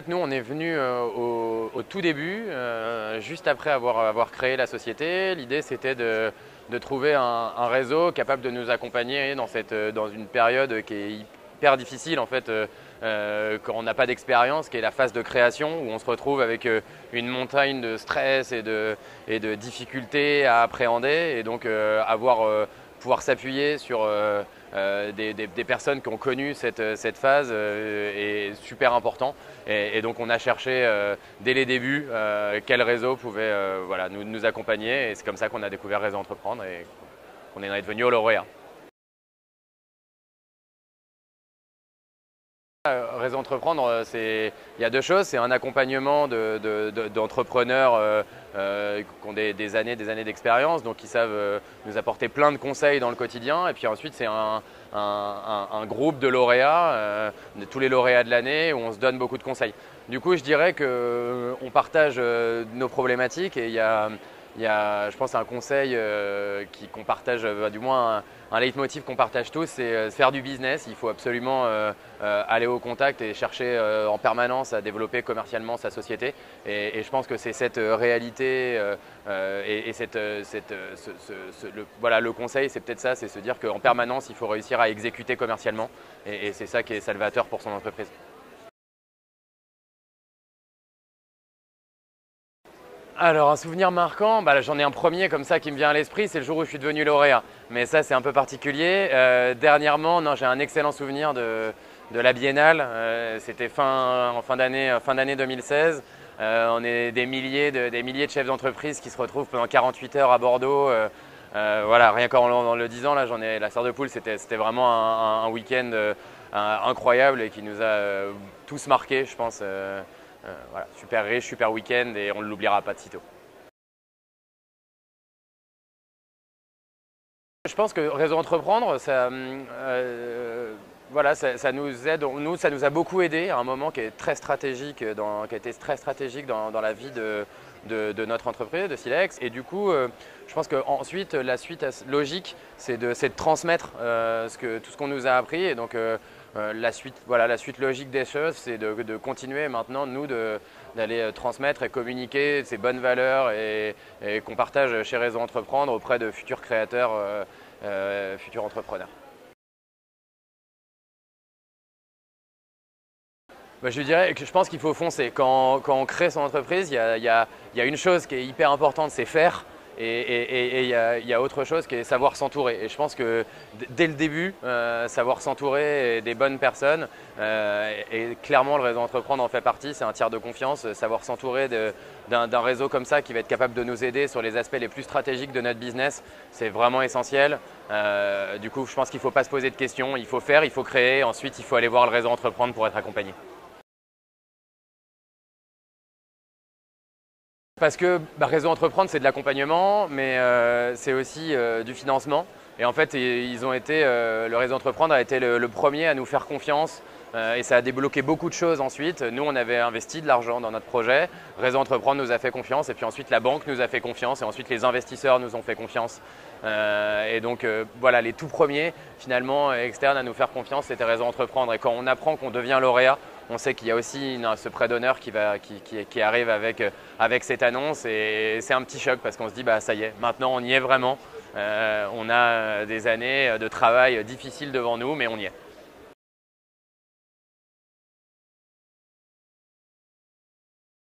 Nous, on est venu au tout début, juste après avoir créé la société. L'idée, c'était de trouver un réseau capable de nous accompagner dans une période qui est hyper difficile en fait, quand on n'a pas d'expérience, qui est la phase de création, où on se retrouve avec une montagne de stress et de difficultés à appréhender, et donc pouvoir s'appuyer sur des personnes qui ont connu cette phase est super important. Et donc on a cherché dès les débuts quel réseau pouvait nous accompagner, et c'est comme ça qu'on a découvert Réseau Entreprendre et qu'on est devenu lauréat. Réseau Entreprendre, il y a deux choses. C'est un accompagnement d'entrepreneurs qui ont des années d'expérience, donc qui savent nous apporter plein de conseils dans le quotidien. Et puis ensuite, c'est un groupe de lauréats, de tous les lauréats de l'année, où on se donne beaucoup de conseils. Du coup, je dirais qu'on partage nos problématiques, et il y a, je pense, un conseil qu'on partage, du moins un leitmotiv qu'on partage tous, c'est faire du business. Il faut absolument aller au contact et chercher en permanence à développer commercialement sa société. Et je pense que c'est cette réalité le conseil, c'est peut-être ça, c'est se dire qu'en permanence, il faut réussir à exécuter commercialement. Et c'est ça qui est salvateur pour son entreprise. Alors, un souvenir marquant, j'en ai un premier comme ça qui me vient à l'esprit, c'est le jour où je suis devenu lauréat. Mais ça, c'est un peu particulier. Dernièrement, non, j'ai un excellent souvenir de la Biennale. C'était en fin d'année 2016. On est des milliers de chefs d'entreprise qui se retrouvent pendant 48 heures à Bordeaux. Voilà, rien qu'en le disant, là, la Sœur de Poule, c'était vraiment un week-end incroyable et qui nous a tous marqués, je pense. Voilà, super riche, super week-end, et on ne l'oubliera pas de sitôt. Je pense que Réseau Entreprendre, ça nous aide. Nous, ça nous a beaucoup aidé à un moment qui est très stratégique, qui a été très stratégique dans la vie de notre entreprise, de Silex. Et du coup, je pense qu'ensuite, la suite logique, c'est de transmettre tout ce qu'on nous a appris. Et donc, la suite logique des choses, c'est de continuer maintenant, nous, d'aller transmettre et communiquer ces bonnes valeurs et qu'on partage chez Réseau Entreprendre auprès de futurs créateurs, futurs entrepreneurs. Je dirais que je pense qu'il faut foncer. Quand on crée son entreprise, il y a une chose qui est hyper importante, c'est faire. Et il y a autre chose qui est savoir s'entourer. Et je pense que dès le début, savoir s'entourer des bonnes personnes, et clairement le Réseau Entreprendre en fait partie, c'est un tiers de confiance. Savoir s'entourer d'un réseau comme ça qui va être capable de nous aider sur les aspects les plus stratégiques de notre business, c'est vraiment essentiel. Du coup, je pense qu'il ne faut pas se poser de questions, il faut faire, il faut créer, ensuite il faut aller voir le Réseau Entreprendre pour être accompagné. Parce que Réseau Entreprendre, c'est de l'accompagnement, mais c'est aussi du financement. Et en fait, le Réseau Entreprendre a été le premier à nous faire confiance, et ça a débloqué beaucoup de choses ensuite. Nous, on avait investi de l'argent dans notre projet. Réseau Entreprendre nous a fait confiance, et puis ensuite la banque nous a fait confiance, et ensuite les investisseurs nous ont fait confiance. Et donc voilà, les tout premiers finalement externes à nous faire confiance, c'était Réseau Entreprendre. Et quand on apprend qu'on devient lauréat, on sait qu'il y a aussi ce prêt d'honneur qui arrive avec cette annonce, et c'est un petit choc parce qu'on se dit ça y est, maintenant on y est vraiment. On a des années de travail difficiles devant nous, mais on y est.